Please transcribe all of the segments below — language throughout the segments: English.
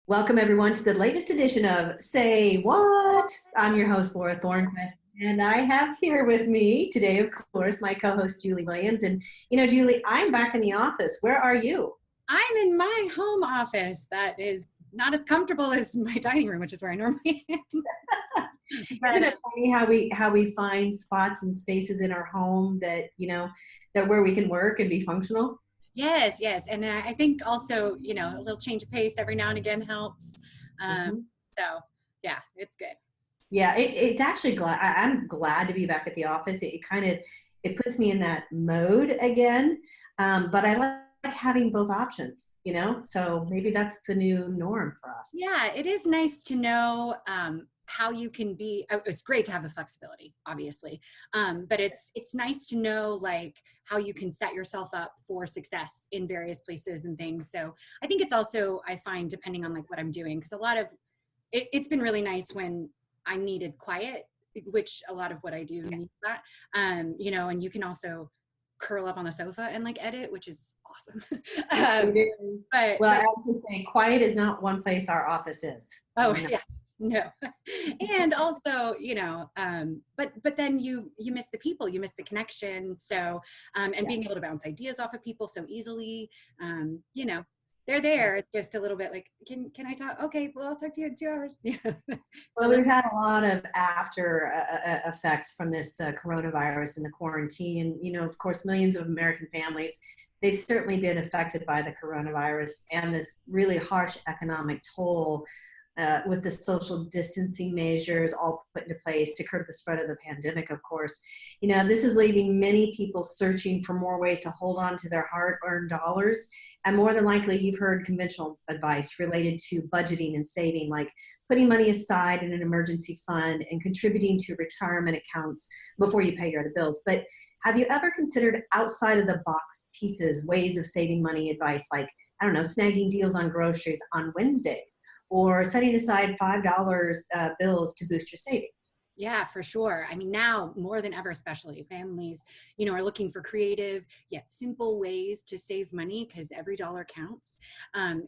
Welcome, everyone, to the latest edition of Say What? I'm your host, Laura Thornquist, and I have here with me today, of course, my co-host, Julie Williams. And, Julie, I'm back in the office. Where are you? I'm in my home office that is not as comfortable as my dining room, which is where I normally am. Isn't it funny how we find spots and spaces in our home that, that where we can work and be functional? Yes. And I think also, a little change of pace every now and again helps. So yeah, it's good. Yeah, it's actually I'm glad to be back at the office. It puts me in that mode again. But I like having both options, so maybe that's the new norm for us. Yeah, it is nice to know how you can be. It's great to have the flexibility, obviously, but it's nice to know like how you can set yourself up for success in various places and things. So I think it's also, I find, depending on like what I'm doing, because a lot of it's been really nice when I needed quiet, which a lot of what I do needs that, and you can also curl up on the sofa and like edit, which is awesome. But I have to say, quiet is not one place our office is. Oh no. Yeah, no. And also, but then you miss the people, you miss the connection. So, and being able to bounce ideas off of people so easily, they're there. It's just a little bit like, can I talk? Okay, well, I'll talk to you in 2 hours. Well, we've had a lot of after effects from this coronavirus and the quarantine. And, of course, millions of American families, they've certainly been affected by the coronavirus and this really harsh economic toll with the social distancing measures all put into place to curb the spread of the pandemic, of course. This is leaving many people searching for more ways to hold on to their hard-earned dollars. And more than likely, you've heard conventional advice related to budgeting and saving, like putting money aside in an emergency fund and contributing to retirement accounts before you pay your other bills. But have you ever considered outside of the box pieces, ways of saving money advice, like, I don't know, snagging deals on groceries on Wednesdays, or setting aside $5 bills to boost your savings? Yeah, for sure. I mean, now more than ever, especially families, are looking for creative yet simple ways to save money because every dollar counts.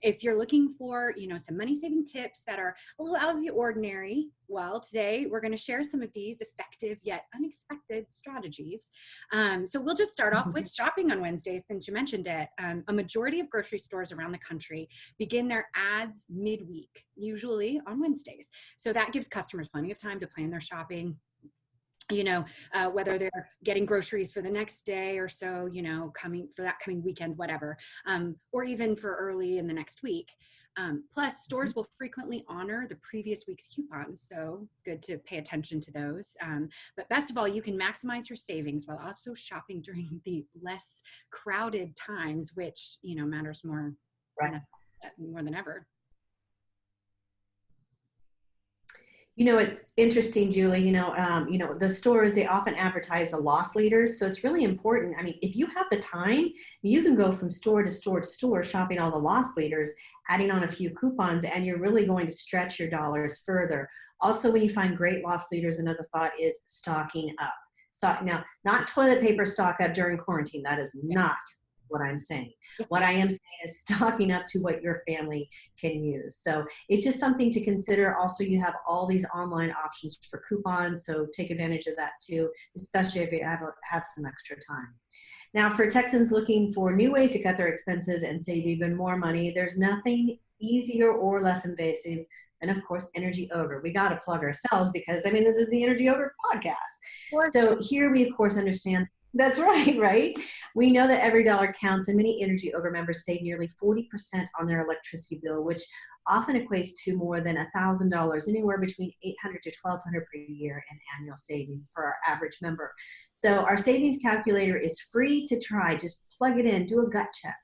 If you're looking for, some money saving tips that are a little out of the ordinary, well, today we're going to share some of these effective yet unexpected strategies. So we'll just start off with shopping on Wednesdays, since you mentioned it. A majority of grocery stores around the country begin their ads midweek, usually on Wednesdays. So that gives customers plenty of time to plan their shopping, whether they're getting groceries for the next day or so, coming weekend, whatever, or even for early in the next week. Plus, stores will frequently honor the previous week's coupons, so it's good to pay attention to those. But best of all, you can maximize your savings while also shopping during the less crowded times, which, matters more, more than ever. It's interesting, Julie, the stores, they often advertise the loss leaders. So it's really important. I mean, if you have the time, you can go from store to store to store shopping all the loss leaders, adding on a few coupons, and you're really going to stretch your dollars further. Also, when you find great loss leaders, another thought is stocking up. Now, not toilet paper stock up during quarantine. That is not what I'm saying. What I am saying is stocking up to what your family can use. So it's just something to consider. Also, you have all these online options for coupons, so take advantage of that too, especially if you have some extra time. Now, for Texans looking for new ways to cut their expenses and save even more money, there's nothing easier or less invasive than, of course, Energy Ogre. We got to plug ourselves because, this is the Energy Ogre podcast. So here we, of course, understand. That's right? We know that every dollar counts, and many Energy Ogre members save nearly 40% on their electricity bill, which often equates to more than $1,000, anywhere between $800 to $1,200 per year in annual savings for our average member. So our savings calculator is free to try. Just plug it in, do a gut check.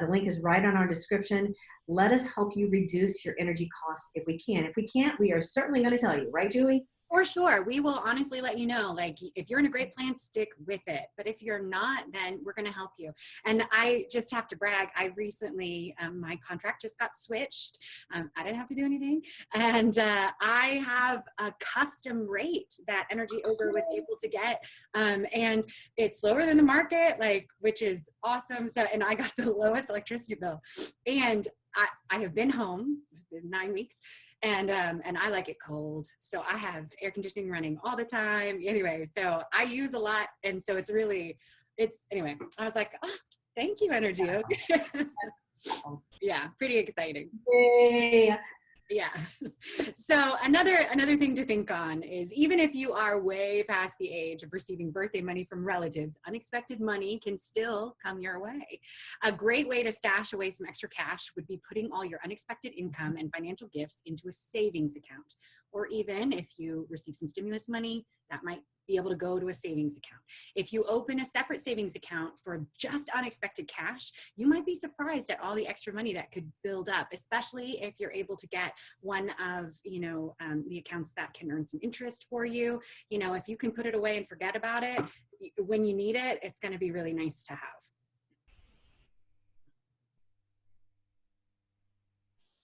The link is right on our description. Let us help you reduce your energy costs if we can. If we can't, we are certainly going to tell you, right, Julie? For sure. We will honestly let you know, like, if you're in a great plan, stick with it. But if you're not, then we're going to help you. And I just have to brag. I recently, my contract just got switched. I didn't have to do anything. And I have a custom rate that Energy Ogre was able to get. And it's lower than the market, which is awesome. So, and I got the lowest electricity bill. And I have been home 9 weeks. And I like it cold. So I have air conditioning running all the time. Anyway, so I use a lot. And so anyway, I was like, oh, thank you, Energy Ogre. Yeah, pretty exciting. Yay. Yeah. So another thing to think on is, even if you are way past the age of receiving birthday money from relatives, unexpected money can still come your way. A great way to stash away some extra cash would be putting all your unexpected income and financial gifts into a savings account. Or even if you receive some stimulus money, that might be able to go to a savings account. If you open a separate savings account for just unexpected cash, you might be surprised at all the extra money that could build up, especially if you're able to get one of, the accounts that can earn some interest for you. If you can put it away and forget about it, when you need it, it's going to be really nice to have.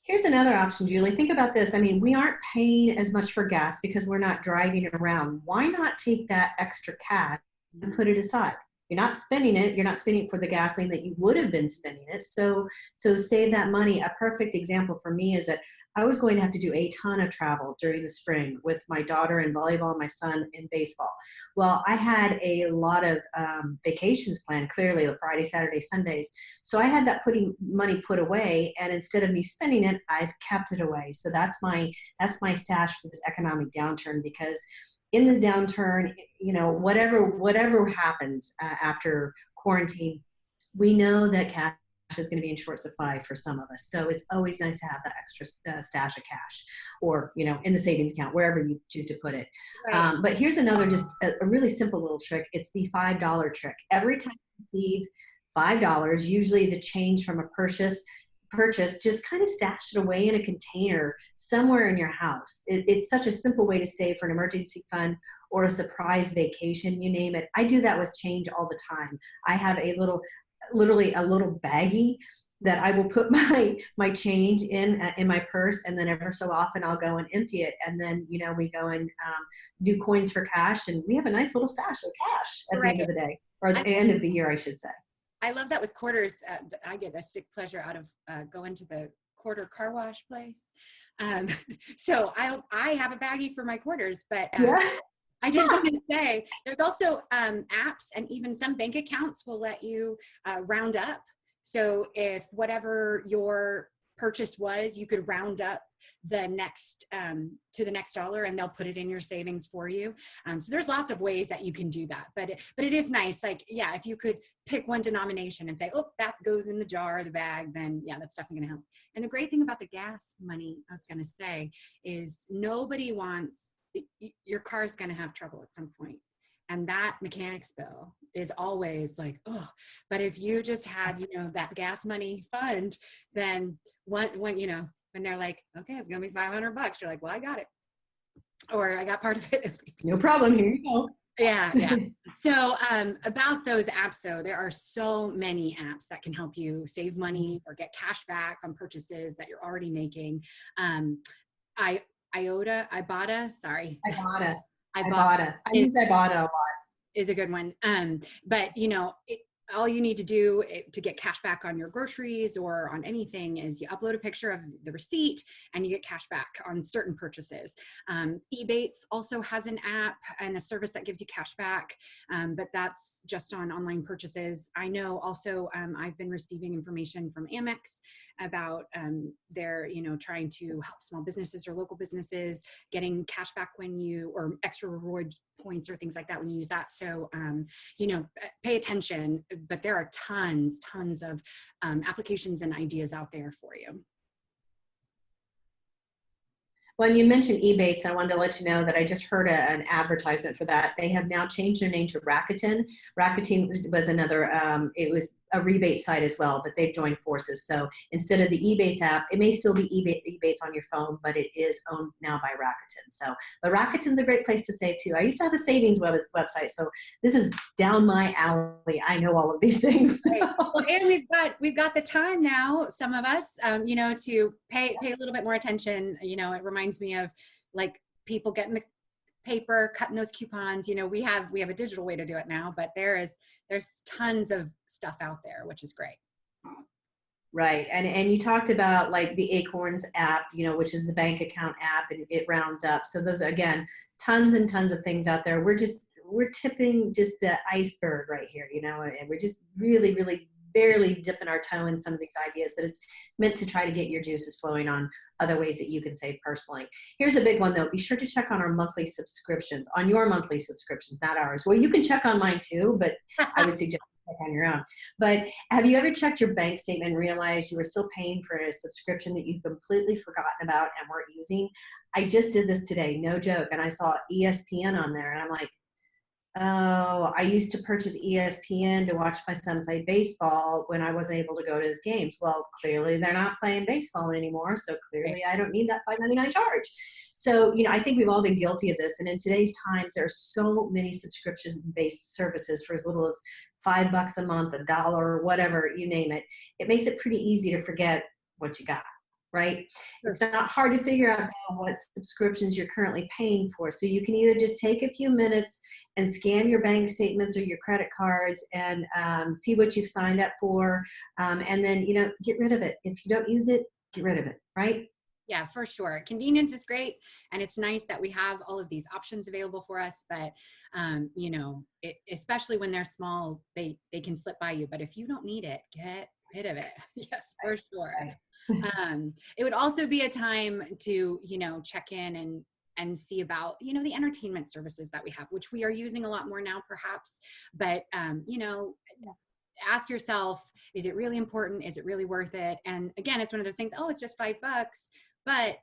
Here's another option, Julie. Think about this. I mean, we aren't paying as much for gas because we're not driving around. Why not take that extra cash and put it aside? You're not spending it. You're not spending it for the gasoline that you would have been spending it. So save that money. A perfect example for me is that I was going to have to do a ton of travel during the spring with my daughter in volleyball and my son in baseball. Well, I had a lot of vacations planned, clearly the Friday, Saturday, Sundays. So I had that money put away, and instead of me spending it, I've kept it away. So that's my stash for this economic downturn, because in this downturn, whatever happens after quarantine, we know that cash is going to be in short supply for some of us. So it's always nice to have that extra stash of cash, or in the savings account, wherever you choose to put it. Right. But here's another, just a really simple little trick. It's the $5 trick. Every time you receive $5, usually the change from a purchase, just kind of stash it away in a container somewhere in your house. It's such a simple way to save for an emergency fund or a surprise vacation, you name it. I do that with change all the time. I have literally a little baggie that I will put my change in my purse, and then ever so often I'll go and empty it, and then we go and do coins for cash, and we have a nice little stash of cash at the end of the day, or the end of the year, I should say. I love that with quarters. I get a sick pleasure out of going to the quarter car wash place. So I have a baggie for my quarters, but I did want to say there's also apps, and even some bank accounts will let you round up. So if whatever your purchase was, you could round up the next to the next dollar, and they'll put it in your savings for you. So there's lots of ways that you can do that, but it is nice. Like, yeah, if you could pick one denomination and say, oh, that goes in the jar or the bag, then yeah, that's definitely gonna help. And the great thing about the gas money, I was gonna say, is nobody wants, your car's gonna have trouble at some point. And that mechanic's bill is always like, oh, but if you just had, that gas money fund, then when they're like, okay, it's going to be $500, you're like, well, I got it. Or I got part of it at least. No problem. Here you go. Yeah. So about those apps, though, there are so many apps that can help you save money or get cash back on purchases that you're already making. Ibotta. I use Ibotta a lot. Is a good one. But all you need to do to get cash back on your groceries or on anything is you upload a picture of the receipt and you get cash back on certain purchases. Ebates also has an app and a service that gives you cash back, but that's just on online purchases. I know also I've been receiving information from Amex about their, trying to help small businesses or local businesses getting cash back or extra reward points or things like that when you use that. So, pay attention, but there are tons of applications and ideas out there for you. When you mentioned Ebates, I wanted to let you know that I just heard an advertisement for that. They have now changed their name to Rakuten. Rakuten was another, it was a rebate site as well, but they've joined forces. So instead of the Ebates app, it may still be Ebates on your phone, but it is owned now by Rakuten. So, but Rakuten's a great place to save too. I used to have a savings website, so this is down my alley. I know all of these things. And we've got the time now, some of us, to pay a little bit more attention. It reminds me of like people getting the paper, cutting those coupons. We have a digital way to do it now, but there's tons of stuff out there, which is great. Right. And you talked about like the Acorns app, which is the bank account app, and it rounds up. So those are, again, tons and tons of things out there. We're tipping just the iceberg right here, and we're just really, really barely dipping our toe in some of these ideas, but it's meant to try to get your juices flowing on other ways that you can save personally. Here's a big one though. Be sure to check on our monthly subscriptions, on your monthly subscriptions, not ours. Well, you can check on mine too, but I would suggest check on your own. But have you ever checked your bank statement and realized you were still paying for a subscription that you've completely forgotten about and weren't using? I just did this today, no joke, and I saw ESPN on there, and I'm like, oh, I used to purchase ESPN to watch my son play baseball when I wasn't able to go to his games. Well, clearly they're not playing baseball anymore, so clearly I don't need that $5.99 charge. So, I think we've all been guilty of this. And in today's times, there are so many subscription-based services for as little as $5 a month, a dollar, whatever, you name it. It makes it pretty easy to forget what you got. Right? It's not hard to figure out what subscriptions you're currently paying for. So you can either just take a few minutes and scan your bank statements or your credit cards and see what you've signed up for. And then, get rid of it. If you don't use it, get rid of it. Right? Yeah, for sure. Convenience is great. And it's nice that we have all of these options available for us. But, especially when they're small, they can slip by you. But if you don't need it, get rid of it. Yes, for sure. It would also be a time to, check in and see about, the entertainment services that we have, which we are using a lot more now, perhaps. But, ask yourself, is it really important? Is it really worth it? And again, it's one of those things, oh, it's just $5. But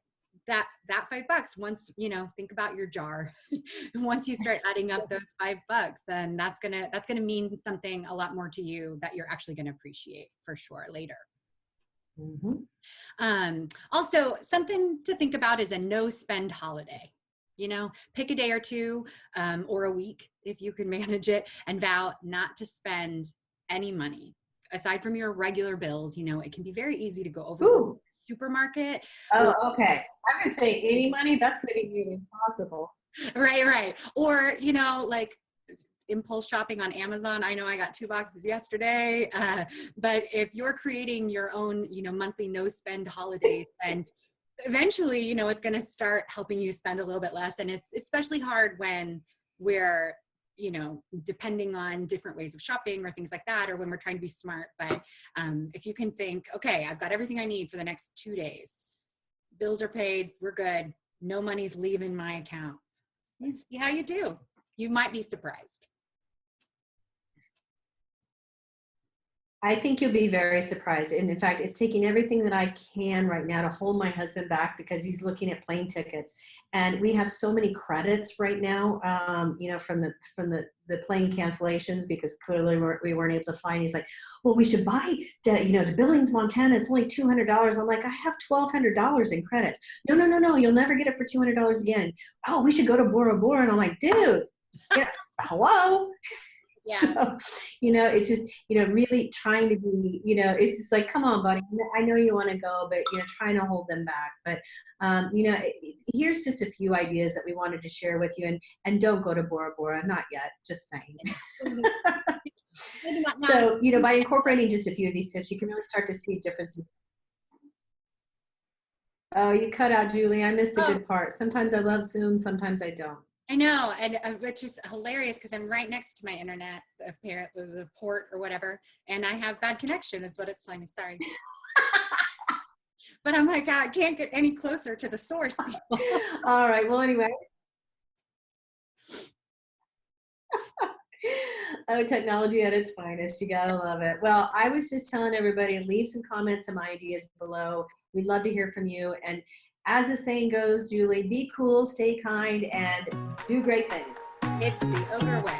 that $5, once, think about your jar. Once you start adding up those $5, then that's gonna mean something a lot more to you that you're actually gonna appreciate for sure later. Mm-hmm. Also, something to think about is a no spend holiday. Pick a day or two or a week if you can manage it, and vow not to spend any money aside from your regular bills. It can be very easy to go over the supermarket. Oh, okay. I'm going to say any money, that's going to be nearly impossible. Right. Or, like impulse shopping on Amazon. I know I got 2 boxes yesterday. But if you're creating your own, monthly no spend holidays, then eventually, it's going to start helping you spend a little bit less. And it's especially hard when we're, depending on different ways of shopping or things like that, or when we're trying to be smart. But if you can think, okay, I've got everything I need for the next 2 days. Bills are paid. We're good. No money's leaving my account. See how you do. You might be surprised. I think you'll be very surprised. And in fact, it's taking everything that I can right now to hold my husband back because he's looking at plane tickets. And we have so many credits right now, from the plane cancellations, because clearly we weren't able to fly. And he's like, well, we should buy, to Billings, Montana. It's only $200. I'm like, I have $1,200 in credits. No. You'll never get it for $200 again. Oh, we should go to Bora Bora. And I'm like, dude, hello. Yeah. So, it's just, really trying to be, it's just like, come on, buddy. I know you want to go, but, trying to hold them back. But, here's just a few ideas that we wanted to share with you. And don't go to Bora Bora, not yet, just saying. So, by incorporating just a few of these tips, you can really start to see a difference. Oh, you cut out, Julie. I missed a good part. Sometimes I love Zoom, sometimes I don't. I know, and which is hilarious because I'm right next to my internet, the port or whatever, and I have bad connection is what it's telling me. Sorry. But I'm like, I can't get any closer to the source. All right, well, anyway. Oh, technology at its finest. You gotta love it. Well, I was just telling everybody, leave some comments, some ideas below. We'd love to hear from you. And as the saying goes, Julie, be cool, stay kind, and do great things. It's the Ogre way.